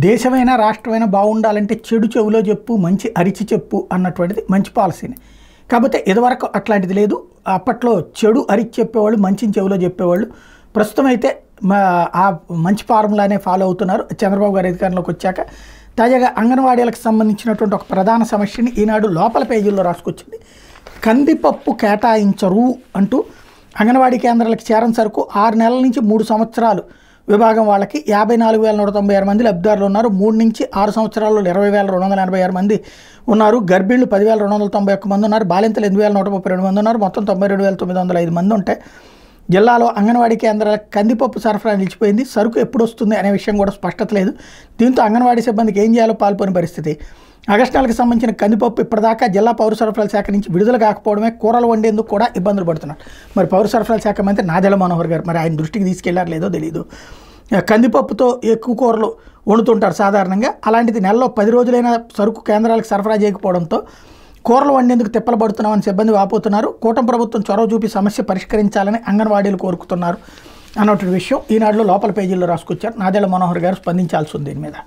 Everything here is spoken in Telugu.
దేశమైనా రాష్ట్రమైనా బాగుండాలంటే చెడు చెవిలో చెప్పు మంచి అరిచి చెప్పు అన్నటువంటిది మంచి పాలసీని. కాకపోతే ఇదివరకు అట్లాంటిది లేదు. అప్పట్లో చెడు అరిచి చెప్పేవాళ్ళు, మంచిని చెవిలో చెప్పేవాళ్ళు. ప్రస్తుతం అయితే ఆ మంచి ఫార్ములానే ఫాలో అవుతున్నారు. చంద్రబాబు గారు అధికారంలోకి వచ్చాక తాజాగా అంగన్వాడీలకు సంబంధించినటువంటి ఒక ప్రధాన సమస్యని ఈనాడు లోపల పేజీల్లో రాసుకొచ్చింది. కందిపప్పు కేటాయించరు అంటూ అంగన్వాడీ కేంద్రాలకు చేరని సరుకు 6 నెలల నుంచి 3 సంవత్సరాలు విభాగం వాళ్ళకి 54,196 మంది లబ్ధిదారులు ఉన్నారు. 3 నుంచి 6 సంవత్సరాల్లో 20,286 మంది ఉన్నారు. గర్భిణులు 10,291 మంది ఉన్నారు. బాలింతలు 8,132 మంది ఉన్నారు. మొత్తం 92,905 మంది ఉంటాయి. జిల్లాలో అంగన్వాడీ కేంద్రాలకు కందిపప్పు సరఫరా నిలిచిపోయింది. సరుకు ఎప్పుడు వస్తుంది అనే విషయం కూడా స్పష్టత లేదు. దీంతో అంగన్వాడీ సిబ్బందికి ఏం చేయాలో పాల్పోని పరిస్థితి. ఆగస్టు నెలకు సంబంధించిన కందిపప్పు ఇప్పటిదాకా జిల్లా పౌర సరఫరాల శాఖ నుంచి విడుదల కాకపోవడమే కూరలు వండేందుకు కూడా ఇబ్బందులు పడుతున్నారు. మరి పౌర సరఫరాల శాఖ మంత్రి నాదెళ్ల మనోహర్ గారు మరి ఆయన దృష్టికి తీసుకెళ్లారు లేదో తెలియదు. కందిపప్పుతో ఎక్కువ కూరలు వండుతుంటారు సాధారణంగా. అలాంటిది నెలలో 10 రోజులైనా సరుకు కేంద్రాలకు సరఫరా చేయకపోవడంతో కూరలు వండేందుకు తిప్పలు పడుతున్నామని సిబ్బంది వాపోతున్నారు. కూటమి ప్రభుత్వం చొరవ చూపి సమస్య పరిష్కరించాలని అంగన్వాడీలు కోరుకుతున్నారు అన్నటువంటి విషయం ఈనాడులో లోపల పేజీల్లో రాసుకొచ్చారు. నాదెళ్ల మనోహర్ గారు స్పందించాల్సి ఉంది దీని మీద.